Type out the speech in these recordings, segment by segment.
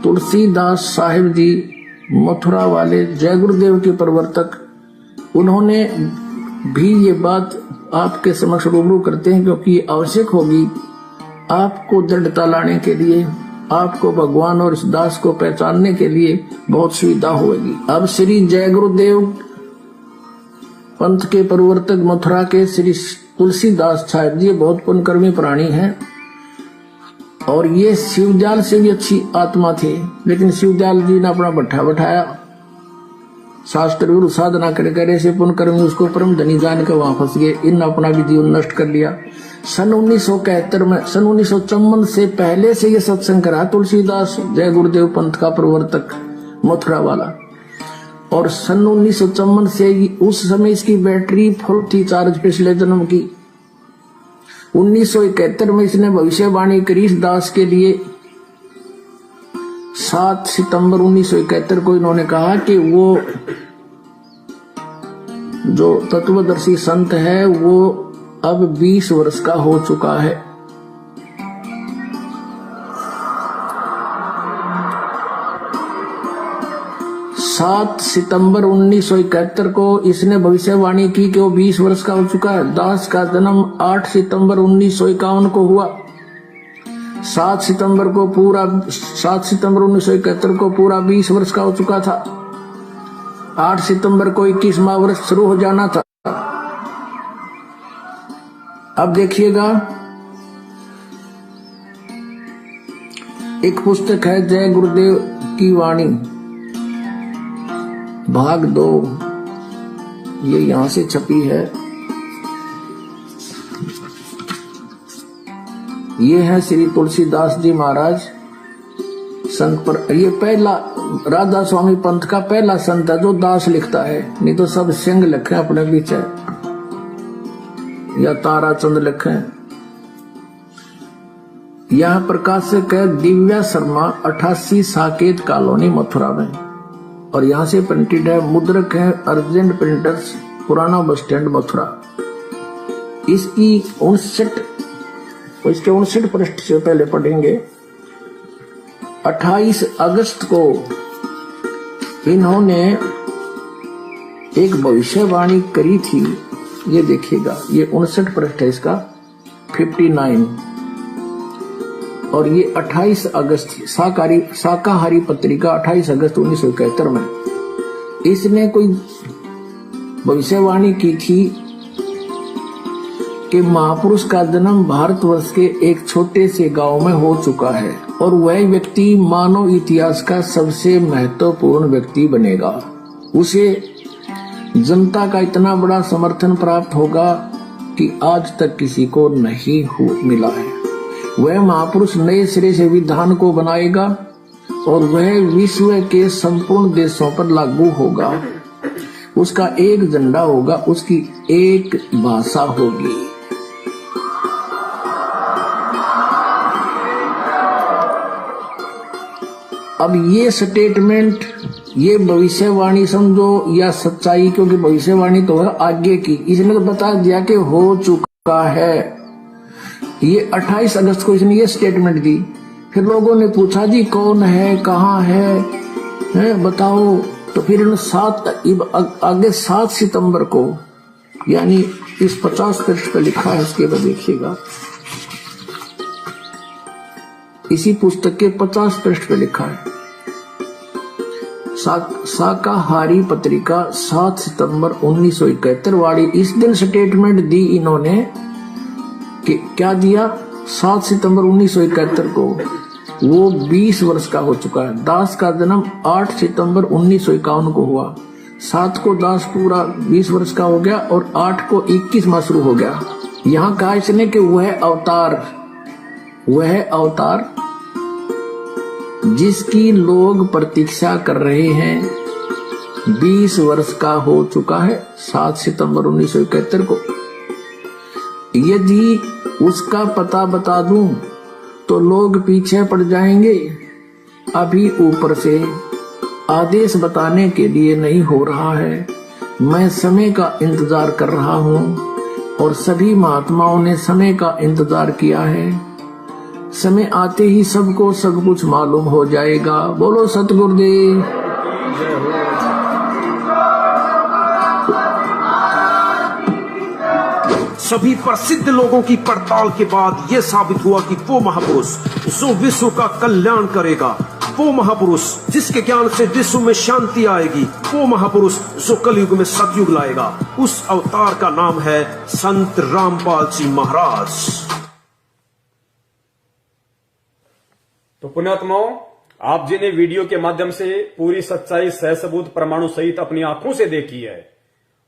तुलसीदास साहिब जी मथुरा वाले जय गुरुदेव के प्रवर्तक, उन्होंने भी ये बात आपके समक्ष रूबरू करते हैं, क्योंकि ये आवश्यक होगी आपको दृढ़ता लाने के लिए, आपको भगवान और इस दास को पहचानने के लिए बहुत सुविधा होगी। अब श्री जय गुरुदेव पंथ के प्रवर्तक मथुरा के श्री तुलसीदास साहिब जी बहुत पुण्यकर्मी प्राणी हैं, और ये शिवदयाल से भी अच्छी आत्मा थे, लेकिन शिवदयाल जी ने अपना भट्ठा बैठाया, शास्त्र गुरु साधना करे से पुण्यकर्मी उसको परम धनी जान के वहां फंस गए। इन अपना भी जीवन नष्ट कर लिया। सन 1971 में, सन 1954 से पहले से ये सत्संग करा तुलसीदास जय गुरुदेव पंथ का प्रवर्तक मथुरा वाला, और सन 1954 से उस समय इसकी बैटरी फुल थी चार्ज पिछले जन्म की। 1971 में इसने भविष्यवाणी करी इस दास के लिए। 7 सितंबर 1971 को इन्होंने कहा कि वो जो तत्वदर्शी संत है वो अब 20 वर्ष का हो चुका है। सात सितंबर 1971 को इसने भविष्यवाणी की कि वो 20 वर्ष का हो चुका है। दास का जन्म 8 सितंबर 1951 को हुआ। 7 सितंबर 1971 को पूरा 20 वर्ष का हो चुका था। 8 सितंबर को 21वां वर्ष शुरू हो जाना था। अब देखिएगा, एक पुस्तक है जय गुरुदेव की वाणी भाग 2, ये यहां से छपी है। ये है श्री तुलसीदास जी महाराज संत पर। ये पहला राधा स्वामी पंथ का पहला संत है जो दास लिखता है, नहीं तो सब सिंह लिखे अपने बीच है या ताराचंद लिखे। यहाँ प्रकाशक है दिव्या शर्मा, 88 साकेत कॉलोनी मथुरा में, और यहाँ से प्रिंटेड है। मुद्रक है अर्जेंट प्रिंटर्स, पुराना बस स्टैंड मथुरा। इसकी 59 पृष्ठ से पहले पढ़ेंगे। 28 अगस्त को इन्होंने एक भविष्यवाणी करी थी, ये देखिएगा, ये 59 पृष्ठ है इसका, 59, और ये 28 अगस्त शाकाहारी पत्रिका 28 अगस्त 1971 में इसने कोई भविष्यवाणी की थी कि महापुरुष का जन्म भारतवर्ष के एक छोटे से गांव में हो चुका है और वह व्यक्ति मानव इतिहास का सबसे महत्वपूर्ण व्यक्ति बनेगा। उसे जनता का इतना बड़ा समर्थन प्राप्त होगा कि आज तक किसी को नहीं मिला है। वह महापुरुष नए सिरे से विधान को बनाएगा और वह विश्व के संपूर्ण देशों पर लागू होगा। उसका एक झंडा होगा, उसकी एक भाषा होगी। अब ये स्टेटमेंट, ये भविष्यवाणी समझो या सच्चाई, क्योंकि भविष्यवाणी तो है आगे की, इसने तो बता दिया कि हो चुका है। ये 28 अगस्त को इसने ये स्टेटमेंट दी। फिर लोगों ने पूछा जी कौन है, कहाँ है बताओ। तो फिर आगे 7 सितंबर को, यानी इस 50 पृष्ठ पे लिखा है, इसके बाद देखिएगा, इसी पुस्तक के 50 पृष्ठ पे लिखा है, शाकाहारी पत्रिका 7 सितंबर 1971 वाली। इस दिन स्टेटमेंट दी इन्होंने कि क्या दिया, 7 सितंबर 1971 को वो 20 वर्ष का हो चुका है। दास का जन्म 8 सितंबर 1951 को हुआ। 7 को दास पूरा 20 वर्ष का हो गया और 8 को 21वां शुरू हो गया। यहाँ कहा इसने कि वह अवतार जिसकी लोग प्रतीक्षा कर रहे हैं 20 वर्ष का हो चुका है 7 सितंबर 1971 को। यदि उसका पता बता दूं तो लोग पीछे पड़ जाएंगे। अभी ऊपर से आदेश बताने के लिए नहीं हो रहा है। मैं समय का इंतजार कर रहा हूं और सभी महात्माओं ने समय का इंतजार किया है। समय आते ही सबको सब कुछ मालूम हो जाएगा। बोलो सतगुरुदेव। सभी प्रसिद्ध लोगों की पड़ताल के बाद यह साबित हुआ कि वो महापुरुष जो विश्व का कल्याण करेगा, वो महापुरुष जिसके ज्ञान से विश्व में शांति आएगी, वो महापुरुष जो कलयुग में सतयुग लाएगा, उस अवतार का नाम है संत रामपाल जी महाराज। तो पुण्यात्माओं, आप जिन्हें वीडियो के माध्यम से पूरी सच्चाई सहसबूत प्रमाणों सहित अपनी आंखों से देखी है,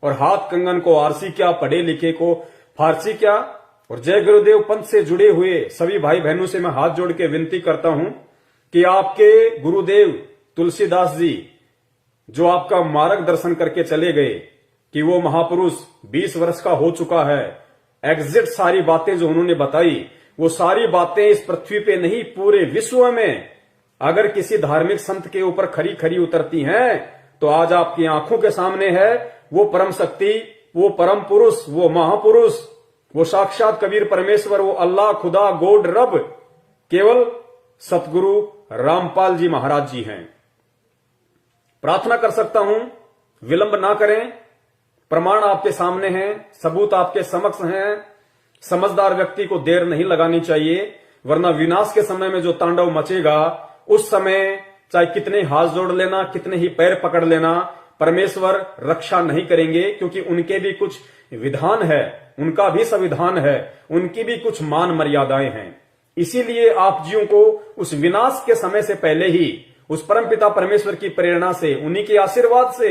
और हाथ कंगन को आरसी क्या, पढ़े लिखे को फारसी क्या, और जय गुरुदेव पंथ से जुड़े हुए सभी भाई बहनों से मैं हाथ जोड़ के विनती करता हूं कि आपके गुरुदेव तुलसीदास जी जो आपका मार्गदर्शन करके चले गए, कि वो महापुरुष 20 वर्ष का हो चुका है, एग्जैक्ट सारी बातें जो उन्होंने बताई, वो सारी बातें इस पृथ्वी पे नहीं पूरे विश्व में अगर किसी धार्मिक संत के ऊपर खरी खरी उतरती हैं, तो आज आपकी आंखों के सामने है वो परम शक्ति, वो परम पुरुष, वो महापुरुष, वो साक्षात कबीर परमेश्वर, वो अल्लाह, खुदा, गॉड, रब, केवल सतगुरु रामपाल जी महाराज जी हैं। प्रार्थना कर सकता हूं, विलंब ना करें, प्रमाण आपके सामने हैं, सबूत आपके समक्ष हैं। समझदार व्यक्ति को देर नहीं लगानी चाहिए, वरना विनाश के समय में जो तांडव मचेगा, उस समय चाहे कितने हाथ जोड़ लेना, कितने ही पैर पकड़ लेना, परमेश्वर रक्षा नहीं करेंगे, क्योंकि उनके भी कुछ विधान है, उनका भी संविधान है, उनकी भी कुछ मान मर्यादाएं हैं। इसीलिए आप जीवों को उस विनाश के समय से पहले ही उस परमपिता परमेश्वर की प्रेरणा से, उन्हीं के आशीर्वाद से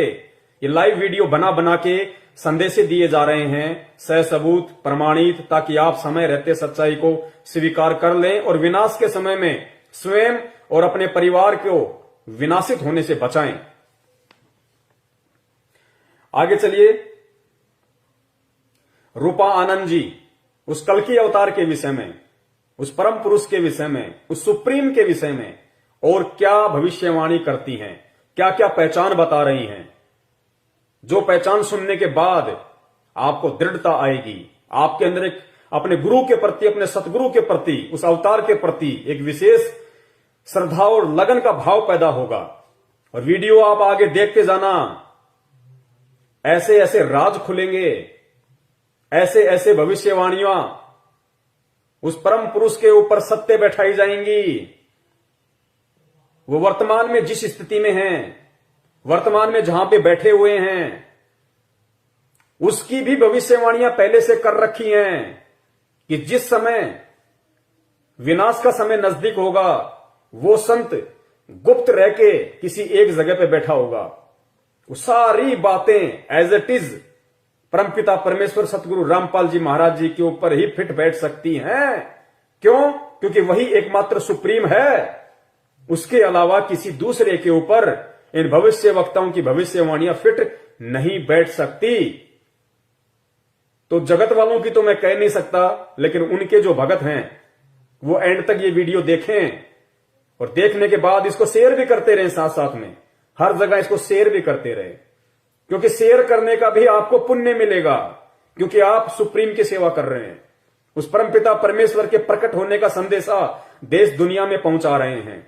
ये लाइव वीडियो बना बना के संदेश दिए जा रहे हैं, सहसबूत प्रमाणित, ताकि आप समय रहते सच्चाई को स्वीकार कर लें और विनाश के समय में स्वयं और अपने परिवार को विनाशित होने से बचाएं। आगे चलिए, रूपा आनंद जी उस कल्कि अवतार के विषय में, उस परम पुरुष के विषय में, उस सुप्रीम के विषय में और क्या भविष्यवाणी करती हैं, क्या क्या पहचान बता रही हैं, जो पहचान सुनने के बाद आपको दृढ़ता आएगी, आपके अंदर एक अपने गुरु के प्रति, अपने सतगुरु के प्रति, उस अवतार के प्रति एक विशेष श्रद्धा और लगन का भाव पैदा होगा। और वीडियो आप आगे देखते जाना, ऐसे ऐसे राज खुलेंगे, ऐसे ऐसे भविष्यवाणियां उस परम पुरुष के ऊपर सत्य बैठाई जाएंगी। वो वर्तमान में जिस स्थिति में हैं, वर्तमान में जहां पे बैठे हुए हैं, उसकी भी भविष्यवाणियां पहले से कर रखी हैं कि जिस समय विनाश का समय नजदीक होगा, वो संत गुप्त रह के किसी एक जगह पे बैठा होगा। वो सारी बातें एज इट इज परमपिता परमेश्वर सतगुरु रामपाल जी महाराज जी के ऊपर ही फिट बैठ सकती हैं। क्यों? क्योंकि वही एकमात्र सुप्रीम है, उसके अलावा किसी दूसरे के ऊपर इन भविष्य वक्ताओं की भविष्यवाणियां फिट नहीं बैठ सकती। तो जगत वालों की तो मैं कह नहीं सकता, लेकिन उनके जो भगत हैं वो एंड तक ये वीडियो देखें और देखने के बाद इसको शेयर भी करते रहें, साथ साथ में हर जगह इसको शेयर भी करते रहे, क्योंकि शेयर करने का भी आपको पुण्य मिलेगा, क्योंकि आप सुप्रीम की सेवा कर रहे हैं, उस परमपिता परमेश्वर के प्रकट होने का संदेशा देश दुनिया में पहुंचा रहे हैं।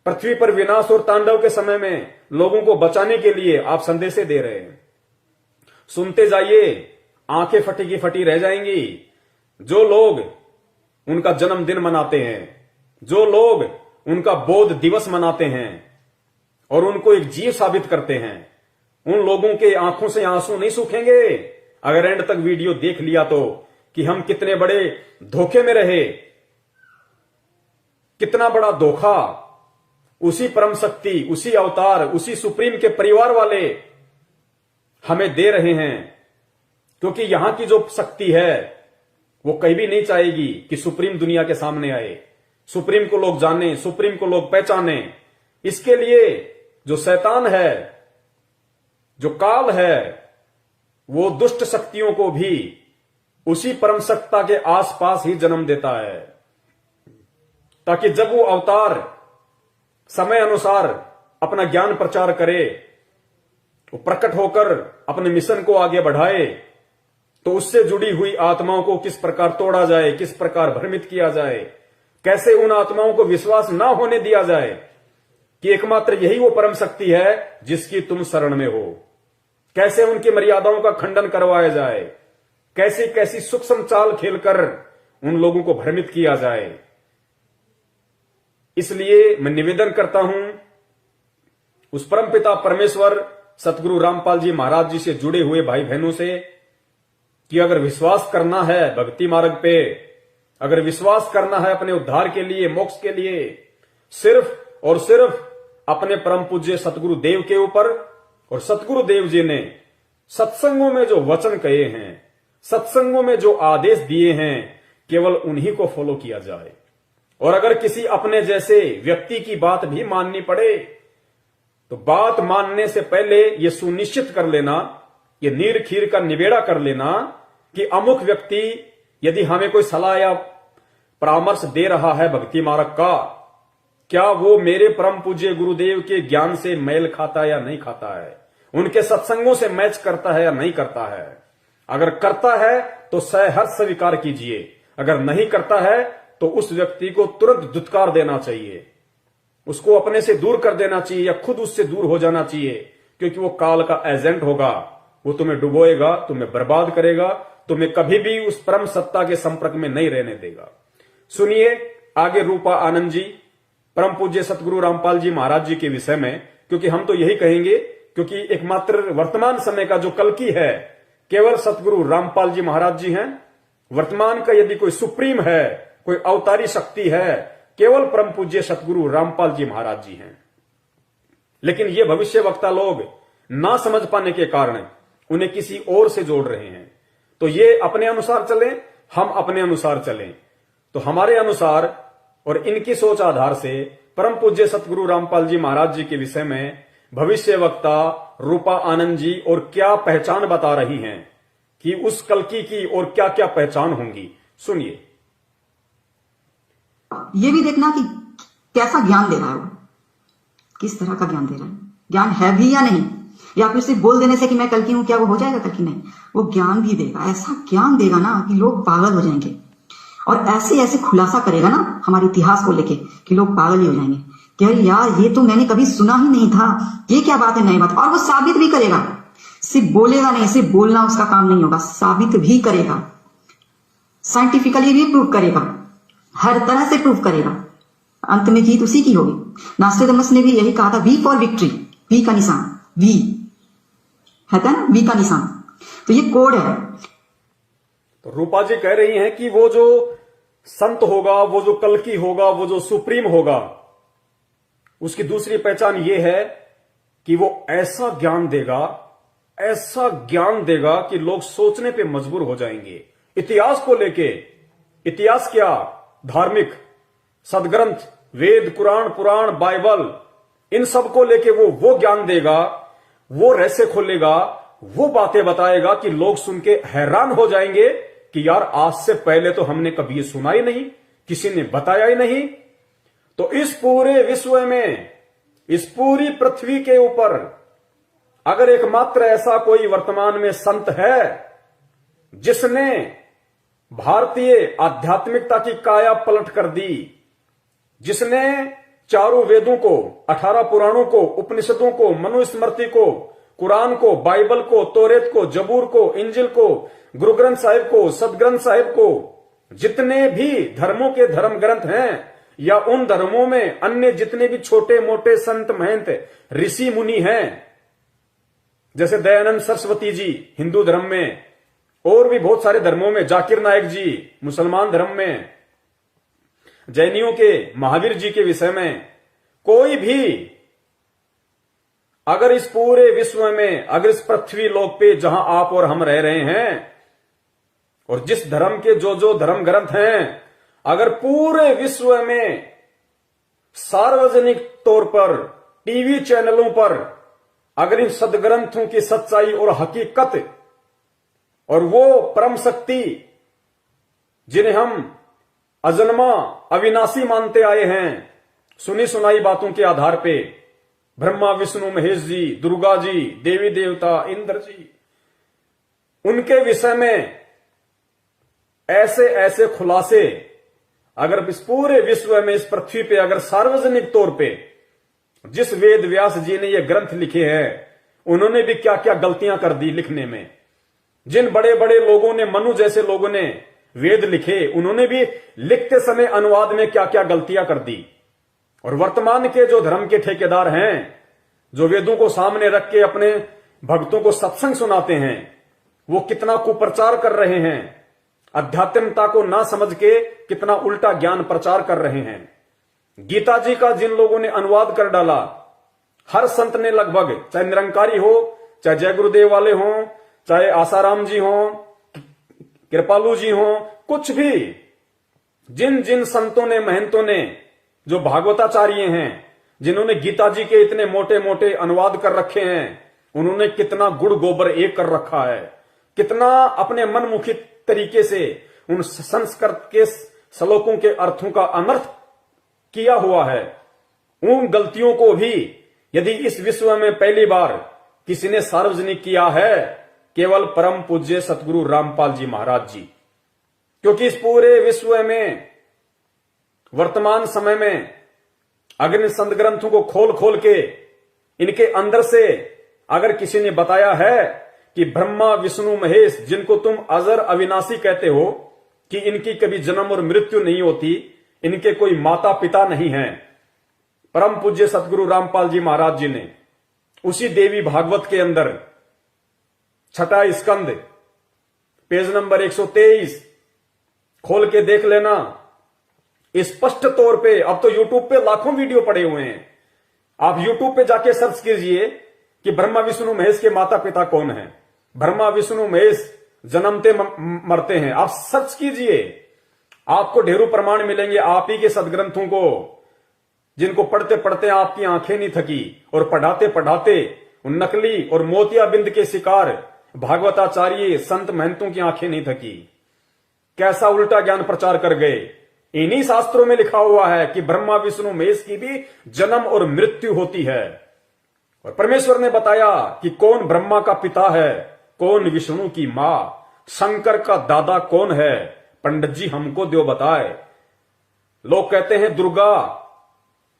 पृथ्वी पर विनाश और तांडव के समय में लोगों को बचाने के लिए आप संदेशे दे रहे हैं। सुनते जाइए, आंखें फटी की फटी रह जाएंगी। जो लोग उनका जन्मदिन मनाते हैं, जो लोग उनका बोध दिवस मनाते हैं और उनको एक जीव साबित करते हैं, उन लोगों के आंखों से आंसू नहीं सूखेंगे अगर एंड तक वीडियो देख लिया तो, कि हम कितने बड़े धोखे में रहे, कितना बड़ा धोखा उसी परम शक्ति, उसी अवतार, उसी सुप्रीम के परिवार वाले हमें दे रहे हैं। क्योंकि यहां की जो शक्ति है वो कहीं भी नहीं चाहेगी कि सुप्रीम दुनिया के सामने आए, सुप्रीम को लोग जाने, सुप्रीम को लोग पहचाने। इसके लिए जो शैतान है, जो काल है, वो दुष्ट शक्तियों को भी उसी परम सत्ता के आसपास ही जन्म देता है, ताकि जब वो अवतार समय अनुसार अपना ज्ञान प्रचार करे, वो प्रकट होकर अपने मिशन को आगे बढ़ाए, तो उससे जुड़ी हुई आत्माओं को किस प्रकार तोड़ा जाए, किस प्रकार भ्रमित किया जाए, कैसे उन आत्माओं को विश्वास ना होने दिया जाए कि एकमात्र यही वो परम शक्ति है जिसकी तुम शरण में हो। कैसे उनकी मर्यादाओं का खंडन करवाया जाए, कैसी कैसी सूक्ष्म चाल खेलकर उन लोगों को भ्रमित किया जाए। इसलिए मैं निवेदन करता हूं उस परमपिता परमेश्वर सतगुरु रामपाल जी महाराज जी से जुड़े हुए भाई बहनों से कि अगर विश्वास करना है भक्ति मार्ग पे, अगर विश्वास करना है अपने उद्धार के लिए, मोक्ष के लिए, सिर्फ और सिर्फ अपने परम पूज्य सतगुरु देव के ऊपर, और सतगुरु देव जी ने सत्संगों में जो वचन कहे हैं, सत्संगों में जो आदेश दिए हैं, केवल उन्हीं को फॉलो किया जाए। और अगर किसी अपने जैसे व्यक्ति की बात भी माननी पड़े तो बात मानने से पहले यह सुनिश्चित कर लेना, यह नीर खीर का निबेड़ा कर लेना कि अमुक व्यक्ति यदि हमें कोई सलाह या परामर्श दे रहा है भक्ति मार्ग का, क्या वो मेरे परम पूज्य गुरुदेव के ज्ञान से मेल खाता या नहीं खाता है, उनके सत्संगों से मैच करता है या नहीं करता है। अगर करता है तो सहर्ष स्वीकार कीजिए, अगर नहीं करता है तो उस व्यक्ति को तुरंत धुतकार देना चाहिए, उसको अपने से दूर कर देना चाहिए या खुद उससे दूर हो जाना चाहिए, क्योंकि वो काल का एजेंट होगा। वो तुम्हें डुबोएगा, तुम्हें बर्बाद करेगा, तुम्हें कभी भी उस परम सत्ता के संपर्क में नहीं रहने देगा। सुनिए आगे रूपा आनंद जी, परम पूज्य सतगुरु रामपाल जी महाराज जी के विषय में, क्योंकि हम तो यही कहेंगे, क्योंकि एकमात्र वर्तमान समय का जो कल्कि है केवल सतगुरु रामपाल जी महाराज जी हैं। वर्तमान का यदि कोई सुप्रीम है, कोई अवतारी शक्ति है, केवल परम पूज्य सतगुरु रामपाल जी महाराज जी हैं। लेकिन ये भविष्य वक्ता लोग ना समझ पाने के कारण उन्हें किसी और से जोड़ रहे हैं। तो ये अपने अनुसार चलें, हम अपने अनुसार चलें। तो हमारे अनुसार और इनकी सोच आधार से परम पूज्य सतगुरु रामपाल जी महाराज जी के विषय में भविष्य वक्ता रूपा आनंद जी और क्या पहचान बता रही हैं कि उस कल्कि की और क्या क्या पहचान होंगी। सुनिए। ये भी देखना कि कैसा ज्ञान दे रहा है वो, किस तरह का ज्ञान दे रहा है, ज्ञान है भी या नहीं, या फिर सिर्फ बोल देने से कि मैं कल्कि हूं क्या वो हो जाएगा कल्कि? नहीं, वो ज्ञान भी देगा, ऐसा ज्ञान देगा ना कि लोग पागल हो जाएंगे। और ऐसे ऐसे खुलासा करेगा ना हमारे इतिहास को लेके कि लोग पागल ही हो जाएंगे कि अरे यार ये तो मैंने कभी सुना ही नहीं था, ये क्या बात है, नई बात। और वो साबित भी करेगा, सिर्फ बोलेगा नहीं, सिर्फ बोलना उसका काम नहीं होगा, साबित भी करेगा, साइंटिफिकली भी प्रूव करेगा, हर तरह से प्रूव करेगा। अंत में जीत उसी की होगी। नास्ट्रेडमस ने भी यही कहा था, वी फॉर विक्ट्री, वी का निशान, वी है ना, वी का निशान। तो ये कोड है। तो रूपा जी कह रही हैं कि वो जो संत होगा, वो जो कल्कि होगा, वो जो सुप्रीम होगा, उसकी दूसरी पहचान ये है कि वो ऐसा ज्ञान देगा, ऐसा ज्ञान देगा कि लोग सोचने पे मजबूर हो जाएंगे। इतिहास को लेके, इतिहास क्या, धार्मिक सदग्रंथ, वेद, कुरान, पुराण, बाइबल, इन सब को लेके वो ज्ञान देगा, वो रहस्य खोलेगा, वो बातें बताएगा कि लोग सुन के हैरान हो जाएंगे कि यार आज से पहले तो हमने कभी ये सुना ही नहीं, किसी ने बताया ही नहीं। तो इस पूरे विश्व में, इस पूरी पृथ्वी के ऊपर अगर एकमात्र ऐसा कोई वर्तमान में संत है जिसने भारतीय आध्यात्मिकता की काया पलट कर दी, जिसने चारों वेदों को, 18 पुराणों को, उपनिषदों को, मनुस्मृति को, कुरान को, बाइबल को, तौरेत को, जबूर को, इंजिल को, गुरु ग्रंथ साहिब को, सदग्रंथ साहिब को, जितने भी धर्मों के धर्म ग्रंथ हैं या उन धर्मों में अन्य जितने भी छोटे मोटे संत महंत ऋषि मुनि हैं, जैसे दयानंद सरस्वती जी हिंदू धर्म में, और भी बहुत सारे धर्मों में, जाकिर नायक जी मुसलमान धर्म में, जैनियों के महावीर जी के विषय में, कोई भी अगर इस पूरे विश्व में, अगर इस पृथ्वी लोक पे जहां आप और हम रह रहे हैं, और जिस धर्म के जो धर्म ग्रंथ हैं, अगर पूरे विश्व में सार्वजनिक तौर पर टीवी चैनलों पर अगर इन सदग्रंथों की सच्चाई और हकीकत और वो परम शक्ति जिन्हें हम अजन्मा अविनाशी मानते आए हैं, सुनी सुनाई बातों के आधार पे, ब्रह्मा विष्णु महेश जी, दुर्गा जी, देवी देवता, इंद्र जी, उनके विषय में ऐसे ऐसे खुलासे अगर इस पूरे विश्व में, इस पृथ्वी पे, अगर सार्वजनिक तौर पे जिस वेद व्यास जी ने ये ग्रंथ लिखे हैं, उन्होंने भी क्या क्या गलतियां कर दी लिखने में। जिन बड़े बड़े लोगों ने, मनु जैसे लोगों ने वेद लिखे, उन्होंने भी लिखते समय अनुवाद में क्या क्या गलतियां कर दी। और वर्तमान के जो धर्म के ठेकेदार हैं, जो वेदों को सामने रख के अपने भक्तों को सत्संग सुनाते हैं, वो कितना कुप्रचार कर रहे हैं, अध्यात्मता को ना समझ के कितना उल्टा ज्ञान प्रचार कर रहे हैं। गीता जी का जिन लोगों ने अनुवाद कर डाला, हर संत ने लगभग, चाहे निरंकारी हो, चाहे जय गुरुदेव वाले हों, चाहे आसाराम जी हों, कृपालु जी हों, कुछ भी, जिन जिन संतों ने, महंतों ने, जो भागवताचार्य हैं, जिन्होंने गीता जी के इतने मोटे मोटे अनुवाद कर रखे हैं, उन्होंने कितना गुड़ गोबर एक कर रखा है, कितना अपने मनमुखी तरीके से उन संस्कृत के श्लोकों के अर्थों का अनर्थ किया हुआ है। उन गलतियों को भी यदि इस विश्व में पहली बार किसी ने सार्वजनिक किया है, केवल परम पूज्य सतगुरु रामपाल जी महाराज जी। क्योंकि इस पूरे विश्व में वर्तमान समय में अग्नि संत ग्रंथों को खोल खोल के इनके अंदर से अगर किसी ने बताया है कि ब्रह्मा विष्णु महेश, जिनको तुम अजर अविनाशी कहते हो, कि इनकी कभी जन्म और मृत्यु नहीं होती, इनके कोई माता पिता नहीं है, परम पूज्य सतगुरु रामपाल जी महाराज जी ने उसी देवी भागवत के अंदर 6वां स्कंद पेज नंबर 123 खोल के देख लेना, स्पष्ट तौर पे। अब तो यूट्यूब पे लाखों वीडियो पड़े हुए हैं, आप यूट्यूब पे जाके सर्च कीजिए कि ब्रह्मा विष्णु महेश के माता पिता कौन है, ब्रह्मा विष्णु महेश जन्मते मरते हैं, आप सर्च कीजिए, आपको ढेरों प्रमाण मिलेंगे आप ही के सदग्रंथों को, जिनको पढ़ते पढ़ते आपकी आंखें नहीं थकी, और पढ़ाते पढ़ाते उन नकली और मोतियाबिंद के शिकार भागवताचार्य संत महंतों की आंखें नहीं थकी। कैसा उल्टा ज्ञान प्रचार कर गए। इन्हीं शास्त्रों में लिखा हुआ है कि ब्रह्मा विष्णु महेश की भी जन्म और मृत्यु होती है, और परमेश्वर ने बताया कि कौन ब्रह्मा का पिता है, कौन विष्णु की मां, शंकर का दादा कौन है, पंडित जी हमको दो बताए। लोग कहते हैं दुर्गा,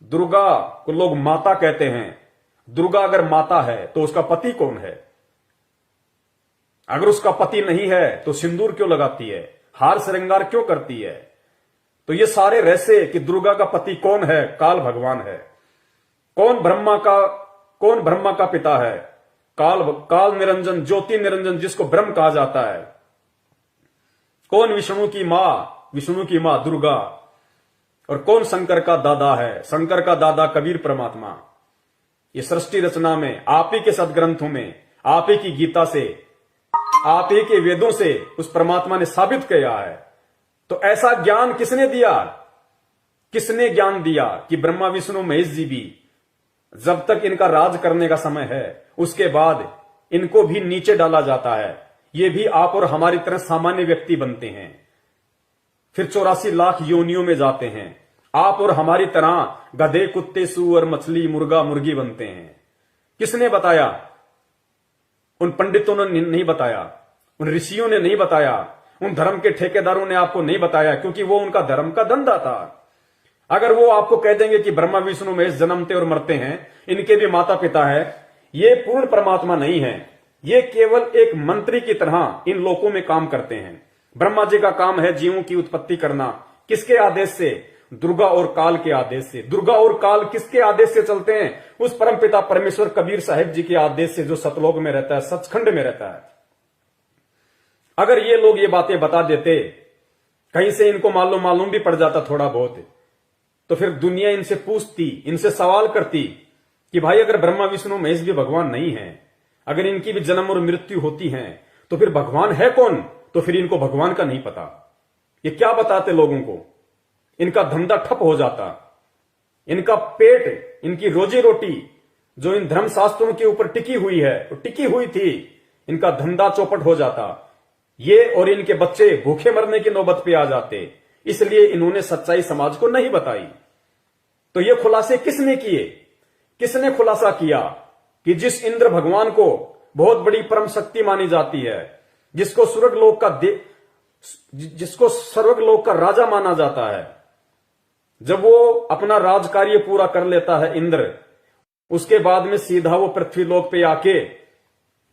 दुर्गा को लोग माता कहते हैं। दुर्गा अगर माता है तो उसका पति कौन है? अगर उसका पति नहीं है तो सिंदूर क्यों लगाती है, हार श्रृंगार क्यों करती है? तो ये सारे रहस्य कि दुर्गा का पति कौन है, काल भगवान है। कौन ब्रह्मा का पिता है? काल निरंजन, ज्योति निरंजन, जिसको ब्रह्म कहा जाता है। कौन विष्णु की मां दुर्गा, और कौन शंकर का दादा है? शंकर का दादा कबीर परमात्मा। ये सृष्टि रचना में आप ही के सदग्रंथों में, आप ही की गीता से, आप ही के वेदों से उस परमात्मा ने साबित किया है। तो ऐसा ज्ञान किसने दिया? किसने ज्ञान दिया कि ब्रह्मा विष्णु महेश जी भी जब तक इनका राज करने का समय है, उसके बाद इनको भी नीचे डाला जाता है। ये भी आप और हमारी तरह सामान्य व्यक्ति बनते हैं, फिर 84 लाख योनियों में जाते हैं। आप और हमारी तरह गधे, कुत्ते, सूअर, मछली, मुर्गा, मुर्गी बनते हैं। किसने बताया? उन पंडितों ने नहीं बताया, उन ऋषियों ने नहीं बताया, उन धर्म के ठेकेदारों ने आपको नहीं बताया, क्योंकि वो उनका धर्म का धंधा था। अगर वो आपको कह देंगे कि ब्रह्मा विष्णु महेश जन्मते और मरते हैं, इनके भी माता पिता है, ये पूर्ण परमात्मा नहीं है, ये केवल एक मंत्री की तरह इन लोकों में काम करते हैं। ब्रह्मा जी का काम है जीवों की उत्पत्ति करना। किसके आदेश से? दुर्गा और काल के आदेश से। दुर्गा और काल किसके आदेश से चलते हैं? उस परमपिता परमेश्वर कबीर साहिब जी के आदेश से, जो सतलोक में रहता है, सचखंड में रहता है। अगर ये लोग ये बातें बता देते, कहीं से इनको मालूम भी पड़ जाता थोड़ा बहुत, तो फिर दुनिया इनसे पूछती, इनसे सवाल करती कि भाई अगर ब्रह्मा विष्णु महेश भी भगवान नहीं है, अगर इनकी भी जन्म और मृत्यु होती है, तो फिर भगवान है कौन? तो फिर इनको भगवान का नहीं पता। ये क्या बताते लोगों को? इनका धंधा ठप हो जाता, इनका पेट, इनकी रोजी रोटी जो इन धर्म शास्त्रों के ऊपर टिकी हुई है, टिकी हुई थी, इनका धंधा चौपट हो जाता। ये और इनके बच्चे भूखे मरने की नौबत पे आ जाते। इसलिए इन्होंने सच्चाई समाज को नहीं बताई। तो ये खुलासे किसने किए? किसने खुलासा किया कि जिस इंद्र भगवान को बहुत बड़ी परम शक्ति मानी जाती है, जिसको स्वर्गलोक का राजा माना जाता है, जब वो अपना राज कार्य पूरा कर लेता है इंद्र, उसके बाद में सीधा वो पृथ्वीलोक पे आके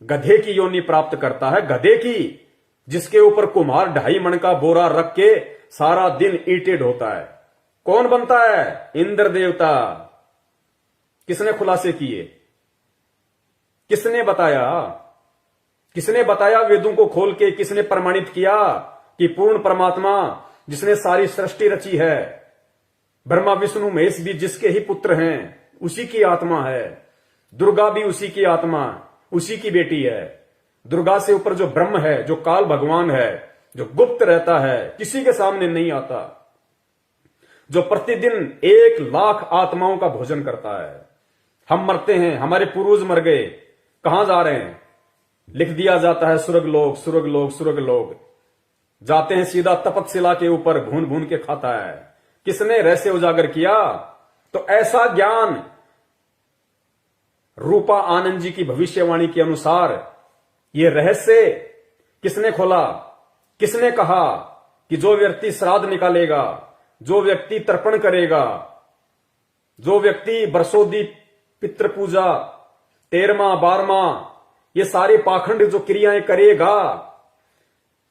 गधे की योनि प्राप्त करता है, गधे की, जिसके ऊपर कुम्हार 2.5 मन का बोरा रख के सारा दिन ईंटें ढोता है। कौन बनता है? इंद्र देवता। किसने खुलासे किए? किसने बताया? किसने बताया वेदों को खोल के? किसने प्रमाणित किया कि पूर्ण परमात्मा जिसने सारी सृष्टि रची है, ब्रह्मा विष्णु महेश भी जिसके ही पुत्र हैं, उसी की आत्मा है। दुर्गा भी उसी की आत्मा, उसी की बेटी है। दुर्गा से ऊपर जो ब्रह्म है, जो काल भगवान है, जो गुप्त रहता है, किसी के सामने नहीं आता, जो प्रतिदिन 1 लाख आत्माओं का भोजन करता है। हम मरते हैं, हमारे पूर्वज मर गए, कहां जा रहे हैं? लिख दिया जाता है स्वर्गलोक, स्वर्गलोक, स्वर्गलोक। जाते हैं सीधा तपतशिला के ऊपर, भून भून के खाता है। किसने रहस्य उजागर किया? तो ऐसा ज्ञान रूपा आनंद जी की भविष्यवाणी के अनुसार ये रहस्य किसने खोला? किसने कहा कि जो व्यक्ति श्राद्ध निकालेगा, जो व्यक्ति तर्पण करेगा, जो व्यक्ति बरसोदी पितृ पूजा, 13वां 12वां ये सारे पाखंड जो क्रियाएं करेगा,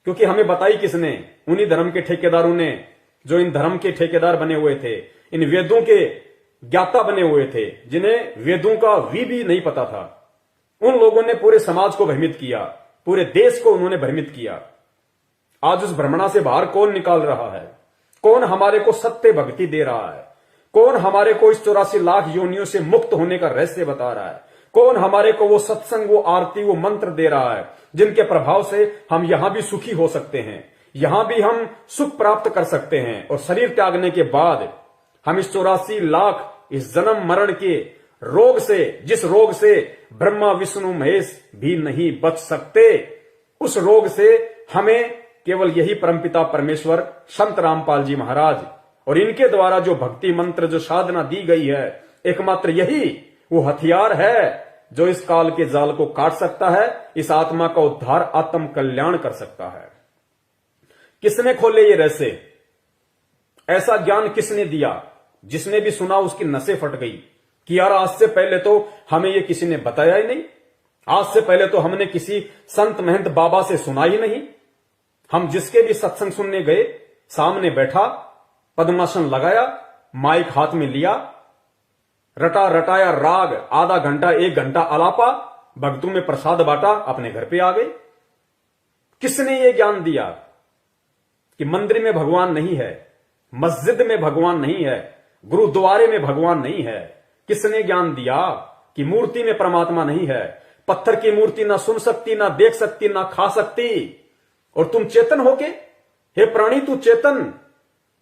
क्योंकि हमें बताई किसने? उन्हीं धर्म के ठेकेदारों ने, जो इन धर्म के ठेकेदार बने हुए थे, इन वेदों के ज्ञाता बने हुए थे, जिन्हें वेदों का भी नहीं पता था। उन लोगों ने पूरे समाज को भ्रमित किया, पूरे देश को उन्होंने भ्रमित किया। आज उस भ्रमणा से बाहर कौन निकाल रहा है? कौन हमारे को सत्य भक्ति दे रहा है? कौन हमारे को इस 84 लाख योनियों से मुक्त होने का रहस्य बता रहा है? कौन हमारे को वो सत्संग, वो आरती, वो मंत्र दे रहा है, जिनके प्रभाव से हम यहां भी सुखी हो सकते हैं, यहां भी हम सुख प्राप्त कर सकते हैं, और शरीर त्यागने के बाद हम इस 84 लाख इस जन्म मरण के रोग से, जिस रोग से ब्रह्मा विष्णु महेश भी नहीं बच सकते, उस रोग से हमें केवल यही परमपिता परमेश्वर संत रामपाल जी महाराज और इनके द्वारा जो भक्ति मंत्र, जो साधना दी गई है, एकमात्र यही वो हथियार है जो इस काल के जाल को काट सकता है, इस आत्मा का उद्धार, आत्म कल्याण कर सकता है। किसने खोले ये रहस्य? ऐसा ज्ञान किसने दिया? जिसने भी सुना उसकी नसें फट गई कि यार आज से पहले तो हमें ये किसी ने बताया ही नहीं, आज से पहले तो हमने किसी संत महंत बाबा से सुना ही नहीं। हम जिसके भी सत्संग सुनने गए, सामने बैठा, पद्मासन लगाया, माइक हाथ में लिया, रटा रटाया राग, आधा घंटा 1 घंटा आलापा, भक्तों में प्रसाद बांटा, अपने घर पे आ गए। किसने ये ज्ञान दिया कि मंदिर में भगवान नहीं है, मस्जिद में भगवान नहीं है, गुरुद्वारे में भगवान नहीं है? किसने ज्ञान दिया कि मूर्ति में परमात्मा नहीं है? पत्थर की मूर्ति ना सुन सकती, ना देख सकती, ना खा सकती, और तुम चेतन होके, हे प्राणी तू चेतन,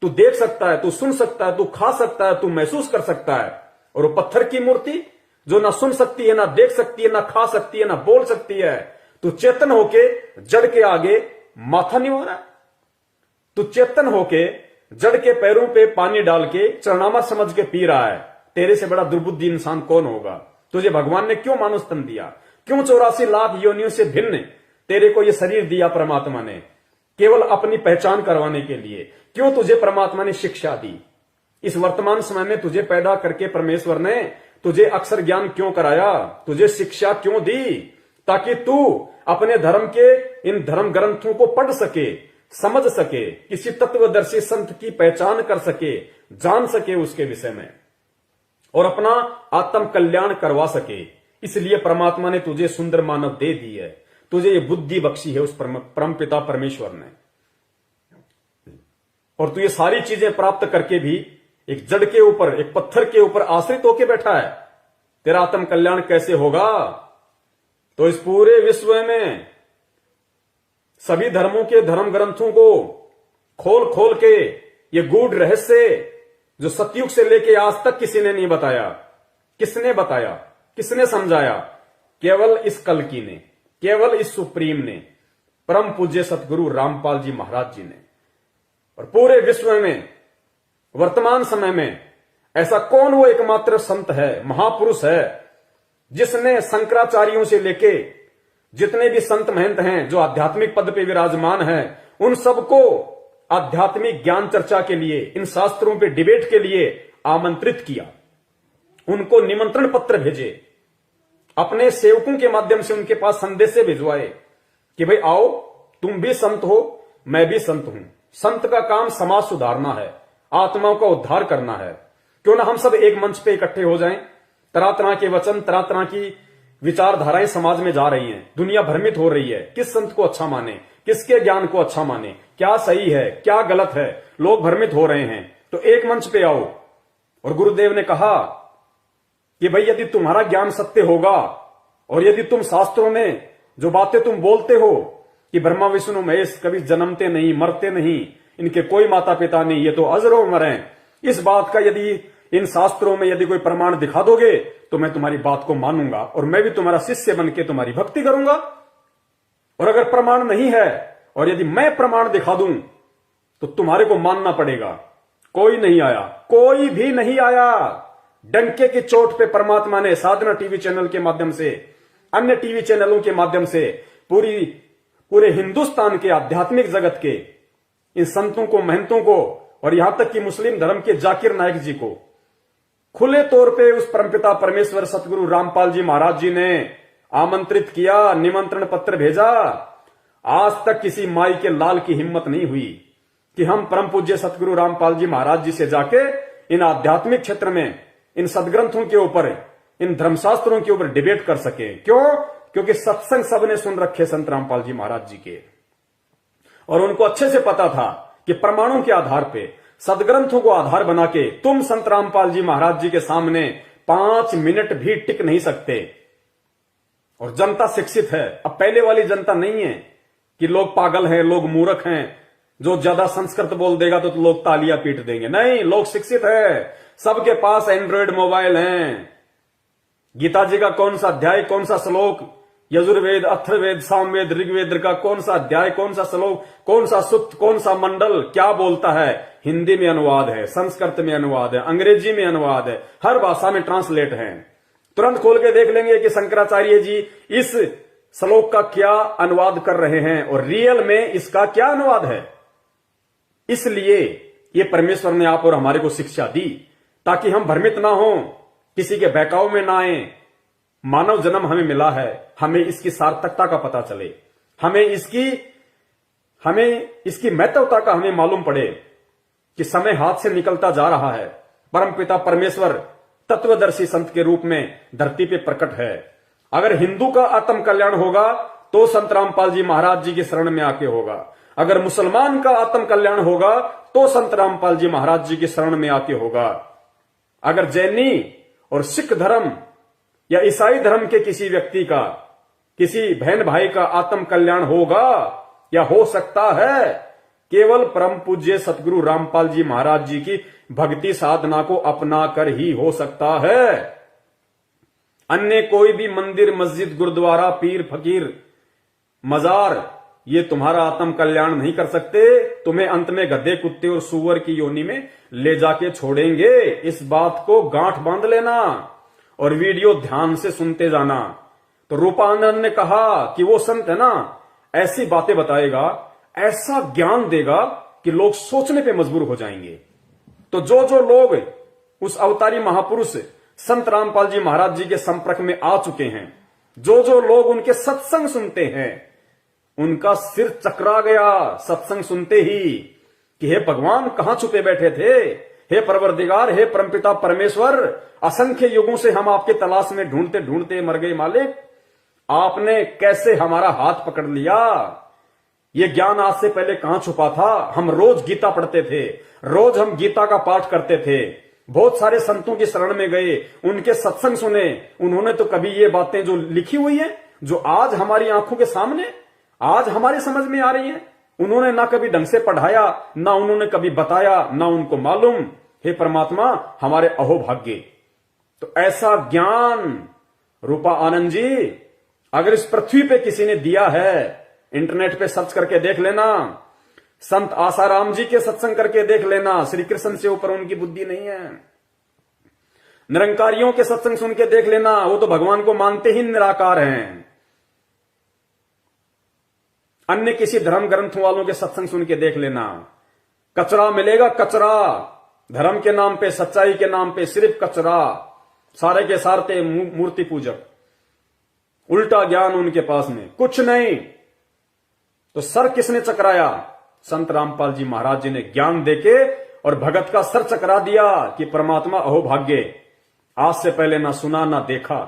तू देख सकता है, तू सुन सकता है, तू खा सकता है, तू महसूस कर सकता है, और वो पत्थर की मूर्ति जो ना सुन सकती है, ना देख सकती है, ना खा सकती है, ना बोल सकती है, तू चेतन होके जड़ के आगे माथा नहीं हो रहा है? तू चेतन होके जड़ के पैरों पे पानी डाल के चरणामृत समझ के पी रहा है। तेरे से बड़ा दुर्बुद्धि इंसान कौन होगा? तुझे भगवान ने क्यों मानुष तन दिया? क्यों 84 लाख योनियों से भिन्न तेरे को ये शरीर दिया परमात्मा ने? केवल अपनी पहचान करवाने के लिए। क्यों तुझे परमात्मा ने शिक्षा दी? इस वर्तमान समय में तुझे पैदा करके परमेश्वर ने तुझे अक्षर ज्ञान क्यों कराया? तुझे शिक्षा क्यों दी? ताकि तू अपने धर्म के इन धर्म ग्रंथों को पढ़ सके, समझ सके, किसी तत्वदर्शी संत की पहचान कर सके, जान सके उसके विषय में, और अपना आत्म कल्याण करवा सके। इसलिए परमात्मा ने तुझे सुंदर मानव दे दी है, तुझे ये बुद्धि बख्शी है उस परमपिता परमेश्वर ने। और तू ये सारी चीजें प्राप्त करके भी एक जड़ के ऊपर, एक पत्थर के ऊपर आश्रित होके बैठा है। तेरा आत्म कल्याण कैसे होगा? तो इस पूरे विश्व में सभी धर्मों के धर्म ग्रंथों को खोल खोल के ये गूढ़ रहस्य जो सतयुग से लेके आज तक किसी ने नहीं बताया, किसने बताया, किसने समझाया? केवल इस कल्कि ने, केवल इस सुप्रीम ने, परम पूज्य सतगुरु रामपाल जी महाराज जी ने। और पूरे विश्व में वर्तमान समय में ऐसा कौन वो एकमात्र संत है, महापुरुष है, जिसने शंकराचार्यों से लेके जितने भी संत महंत हैं जो आध्यात्मिक पद पे विराजमान हैं, उन सबको आध्यात्मिक ज्ञान चर्चा के लिए, इन शास्त्रों पे डिबेट के लिए आमंत्रित किया, उनको निमंत्रण पत्र भेजे, अपने सेवकों के माध्यम से उनके पास संदेश भिजवाए कि भाई आओ, तुम भी संत हो, मैं भी संत हूं। संत का काम समाज सुधारना है, आत्माओं का उद्धार करना है। क्यों ना हम सब एक मंच पे इकट्ठे हो जाएं। तरह तरह के वचन, तरह तरह की विचारधाराएं समाज में जा रही हैं, दुनिया भ्रमित हो रही है। किस संत को अच्छा माने, किसके ज्ञान को अच्छा माने, क्या सही है क्या गलत है, लोग भ्रमित हो रहे हैं। तो एक मंच पे आओ। और गुरुदेव ने कहा कि भाई यदि तुम्हारा ज्ञान सत्य होगा और यदि तुम शास्त्रों में जो बातें तुम बोलते हो कि ब्रह्मा विष्णु महेश कभी जन्मते नहीं, मरते नहीं, इनके कोई माता पिता नहीं, ये तो अजरो अमर हैं, इस बात का यदि इन शास्त्रों में यदि कोई प्रमाण दिखा दोगे तो मैं तुम्हारी बात को मानूंगा और मैं भी तुम्हारा शिष्य बन के तुम्हारी भक्ति करूंगा। और अगर प्रमाण नहीं है और यदि मैं प्रमाण दिखा दूं तो तुम्हारे को मानना पड़ेगा। कोई नहीं आया, कोई भी नहीं आया। डंके की चोट पे परमात्मा ने साधना टीवी चैनल के माध्यम से, अन्य टीवी चैनलों के माध्यम से पूरे हिंदुस्तान के आध्यात्मिक जगत के इन संतों को, महंतों को और यहां तक कि मुस्लिम धर्म के जाकिर नायक जी को खुले तौर पे उस परमपिता परमेश्वर सतगुरु रामपाल जी महाराज जी ने आमंत्रित किया, निमंत्रण पत्र भेजा। आज तक किसी माई के लाल की हिम्मत नहीं हुई कि हम परम पूज्य सतगुरु रामपाल जी महाराज जी से जाके इन आध्यात्मिक क्षेत्र में, इन सदग्रंथों के ऊपर, इन धर्मशास्त्रों के ऊपर डिबेट कर सके। क्यों? क्योंकि सत्संग सबने सुन रखे संत रामपाल जी महाराज जी के, और उनको अच्छे से पता था कि प्रमाणों के आधार पे, सदग्रंथों को आधार बना के तुम संत रामपाल जी महाराज जी के सामने 5 मिनट भी टिक नहीं सकते। और जनता शिक्षित है। अब पहले वाली जनता नहीं है कि लोग पागल हैं, लोग मूर्ख हैं, जो ज्यादा संस्कृत बोल देगा तो लोग तालियां पीट देंगे। नहीं, लोग शिक्षित है, सबके पास एंड्रॉयड मोबाइल हैं। गीता जी का कौन सा अध्याय, कौन सा श्लोक, यजुर्वेद, अथर्ववेद, सामवेद, ऋग्वेद का कौन सा अध्याय, कौन सा श्लोक, कौन सा सूक्त, कौन सा मंडल क्या बोलता है, हिंदी में अनुवाद है, संस्कृत में अनुवाद है, अंग्रेजी में अनुवाद है, हर भाषा में ट्रांसलेट है। तुरंत खोल के देख लेंगे कि शंकराचार्य जी इस श्लोक का क्या अनुवाद कर रहे हैं और रियल में इसका क्या अनुवाद है। इसलिए ये परमेश्वर ने आप और हमारे को शिक्षा दी ताकि हम भ्रमित ना हो, किसी के बहकाव में ना आए। मानव जन्म हमें मिला है, हमें इसकी सार्थकता का पता चले, हमें इसकी महत्वता का हमें मालूम पड़े कि समय हाथ से निकलता जा रहा है। परमपिता परमेश्वर तत्वदर्शी संत के रूप में धरती पे प्रकट है। अगर हिंदू का आत्म कल्याण होगा तो संत रामपाल जी महाराज जी की शरण में आके होगा। अगर मुसलमान का आत्म कल्याण होगा तो संत रामपाल जी महाराज जी की शरण में आके होगा। अगर जैनी और सिख धर्म या ईसाई धर्म के किसी व्यक्ति का, किसी बहन भाई का आत्म कल्याण होगा या हो सकता है, केवल परम पूज्य सतगुरु रामपाल जी महाराज जी की भक्ति साधना को अपना कर ही हो सकता है। अन्य कोई भी मंदिर, मस्जिद, गुरुद्वारा, पीर, फकीर, मजार ये तुम्हारा आत्म कल्याण नहीं कर सकते। तुम्हें अंत में गधे, कुत्ते और सूअर की योनि में ले जाके छोड़ेंगे। इस बात को गांठ बांध लेना और वीडियो ध्यान से सुनते जाना। तो रूपानंद ने कहा कि वो संत है ना, ऐसी बातें बताएगा, ऐसा ज्ञान देगा कि लोग सोचने पे मजबूर हो जाएंगे। तो जो लोग उस अवतारी महापुरुष संत रामपाल जी महाराज जी के संपर्क में आ चुके हैं, जो लोग उनके सत्संग सुनते हैं, उनका सिर चकरा गया सत्संग सुनते ही कि हे भगवान कहां छुपे बैठे थे, हे परवरदिगार, हे परमपिता परमेश्वर, असंख्य युगों से हम आपके तलाश में ढूंढते ढूंढते मर गए मालिक, आपने कैसे हमारा हाथ पकड़ लिया। ये ज्ञान आज से पहले कहां छुपा था। हम रोज गीता पढ़ते थे, रोज हम गीता का पाठ करते थे, बहुत सारे संतों की शरण में गए, उनके सत्संग सुने, उन्होंने तो कभी ये बातें जो लिखी हुई है, जो आज हमारी आंखों के सामने, आज हमारी समझ में आ रही है, उन्होंने ना कभी ढंग से पढ़ाया, ना उन्होंने कभी बताया, ना उनको मालूम। हे परमात्मा, हमारे अहोभाग्य। तो ऐसा ज्ञान रूपा आनंद जी अगर इस पृथ्वी पे किसी ने दिया है, इंटरनेट पे सर्च करके देख लेना, संत आसाराम जी के सत्संग करके देख लेना, श्री कृष्ण से ऊपर उनकी बुद्धि नहीं है। निरंकारियों के सत्संग सुन के देख लेना, वो तो भगवान को मानते ही निराकार हैं। अन्य किसी धर्म ग्रंथों वालों के सत्संग सुन के देख लेना, कचरा मिलेगा, कचरा। धर्म के नाम पे, सच्चाई के नाम पे सिर्फ कचरा। सारे के सारे मूर्ति पूजक, उल्टा ज्ञान उनके पास में कुछ नहीं। तो सर किसने चकराया? संत रामपाल जी महाराज जी ने ज्ञान देके और भगत का सर चकरा दिया कि परमात्मा अहोभाग्य, आज से पहले ना सुना ना देखा।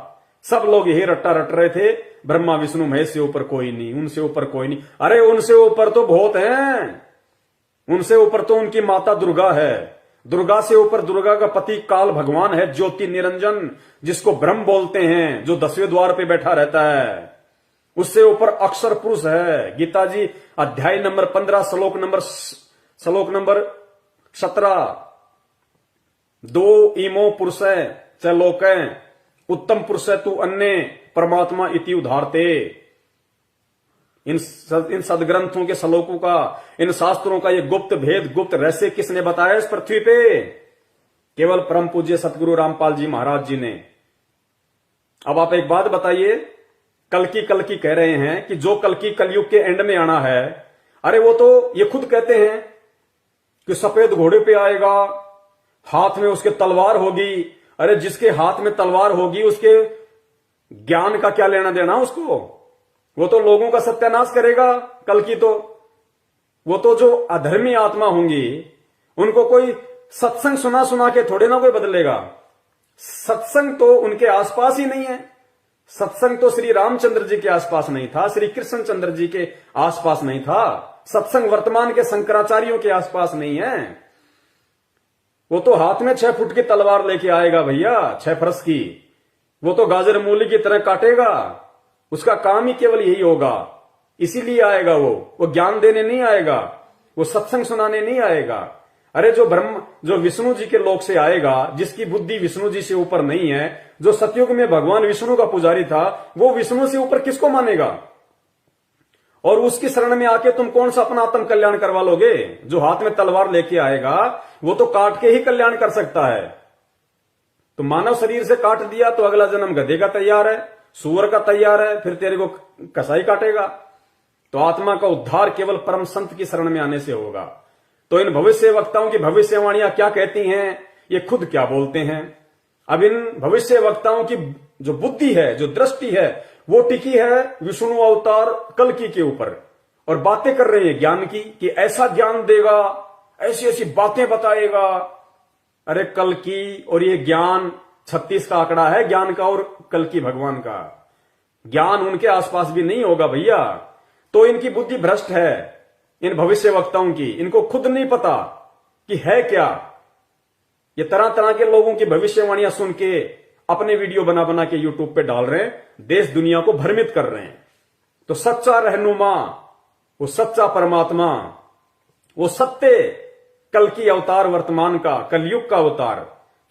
सब लोग यही रट्टा रट रहे थे, ब्रह्मा विष्णु महेश से ऊपर कोई नहीं, उनसे ऊपर कोई नहीं। अरे उनसे ऊपर तो बहुत हैं, उनसे ऊपर तो उनकी माता दुर्गा है। दुर्गा से ऊपर दुर्गा का पति काल भगवान है, ज्योति निरंजन, जिसको ब्रह्म बोलते हैं, जो 10वें द्वार पे बैठा रहता है। उससे ऊपर अक्षर पुरुष है। गीता जी अध्याय नंबर 15 श्लोक नंबर 17, 2 इमो पुरुष च लोक उत्तम पुरुष तू अन्य परमात्मा इति उधारते। इन सदग्रंथों के श्लोकों का, इन शास्त्रों का ये गुप्त भेद, गुप्त रहस्य किसने बताया इस पृथ्वी पे? केवल परम पूज्य सतगुरु रामपाल जी महाराज जी ने। अब आप एक बात बताइए, कल्कि कह रहे हैं कि जो कल्कि कलयुग के एंड में आना है, अरे वो तो ये खुद कहते हैं कि सफेद घोड़े पे आएगा, हाथ में उसके तलवार होगी। अरे जिसके हाथ में तलवार होगी उसके ज्ञान का क्या लेना देना उसको? वो तो लोगों का सत्यानाश करेगा कल्कि। तो वो तो जो अधर्मी आत्मा होंगी उनको कोई सत्संग सुना सुना के थोड़े ना कोई बदलेगा। सत्संग तो उनके आसपास ही नहीं है। सत्संग तो श्री रामचंद्र जी के आसपास नहीं था, श्री कृष्ण चंद्र जी के आसपास नहीं था। सत्संग वर्तमान के शंकराचार्यों के आसपास नहीं है। वो तो हाथ में 6 फुट की तलवार लेके आएगा भैया, 6 फरस की। वो तो गाजर मूली की तरह काटेगा। उसका काम ही केवल यही होगा, इसीलिए आएगा वो ज्ञान देने नहीं आएगा, वो सत्संग सुनाने नहीं आएगा। अरे जो विष्णु जी के लोक से आएगा, जिसकी बुद्धि विष्णु जी से ऊपर नहीं है, जो सतयुग में भगवान विष्णु का पुजारी था, वो विष्णु से ऊपर किसको मानेगा? और उसकी शरण में आके तुम कौन सा अपना आत्म कल्याण करवा लोगे? जो हाथ में तलवार लेके आएगा वो तो काट के ही कल्याण कर सकता है। तो मानव शरीर से काट दिया तो अगला जन्म गधे का तैयार है, सूअर का तैयार है, फिर तेरे को कसाई काटेगा। तो आत्मा का उद्धार केवल परम संत की शरण में आने से होगा। तो इन भविष्य वक्ताओं की भविष्यवाणियां क्या कहती हैं, ये खुद क्या बोलते हैं? अब इन भविष्य वक्ताओं की जो बुद्धि है, जो दृष्टि है, वो टिकी है विष्णु अवतार कल्कि के ऊपर, और बातें कर रहे हैं ज्ञान की कि ऐसा ज्ञान देगा, ऐसी ऐसी बातें बताएगा। अरे कल्कि और ये ज्ञान 36 का आंकड़ा है ज्ञान का, और कल्कि भगवान का ज्ञान उनके आसपास भी नहीं होगा भैया। तो इनकी बुद्धि भ्रष्ट है, इन भविष्य वक्ताओं की। इनको खुद नहीं पता कि है क्या। ये तरह तरह के लोगों की भविष्यवाणियां सुन के अपने वीडियो बना बना के यूट्यूब पे डाल रहे हैं, देश दुनिया को भ्रमित कर रहे हैं। तो सच्चा रहनुमा, वो सच्चा परमात्मा, वो सत्य कल्कि अवतार वर्तमान का, कलयुग का अवतार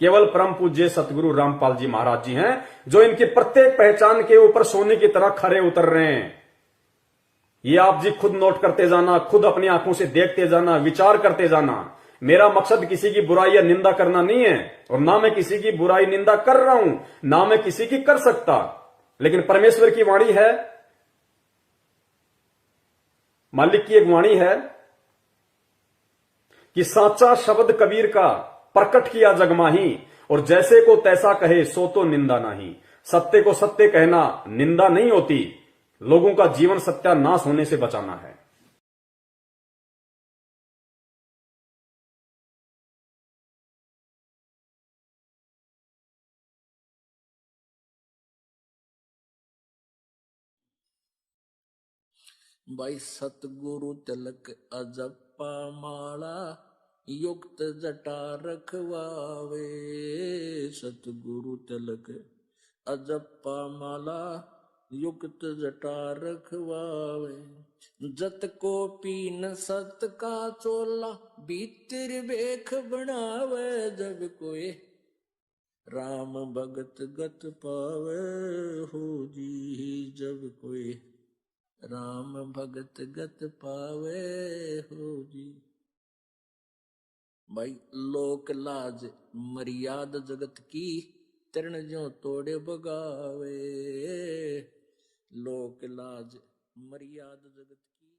केवल परम पूज्य सतगुरु रामपाल जी महाराज जी हैं, जो इनकी प्रत्येक पहचान के ऊपर सोने की तरह खरे उतर रहे हैं। ये आप जी खुद नोट करते जाना, खुद अपनी आंखों से देखते जाना, विचार करते जाना। मेरा मकसद किसी की बुराई या निंदा करना नहीं है, और ना मैं किसी की बुराई निंदा कर रहा हूं, ना मैं किसी की कर सकता। लेकिन परमेश्वर की वाणी है, मालिक की एक वाणी है कि साचा शब्द कबीर का प्रकट किया जगमाही, और जैसे को तैसा कहे सो तो निंदा नहीं। सत्य को सत्य कहना निंदा नहीं होती, लोगों का जीवन सत्यानाश होने से बचाना है। भाई सतगुरु तिलक अजप्पा माला युक्त जटा रखवावे। सतगुरु तिलक अजप्पा माला युक्त जटा रखवावे। जत को पीन सत का चोला भीतर बेख बनावे। जब कोई राम भगत गत पावे हो जी। जब कोई राम भगत गत पावे हो जी। भाई लोक लाज मर्याद जगत की तरण जो तोड़े बगावे। लोक लाज मर्याद जगत की।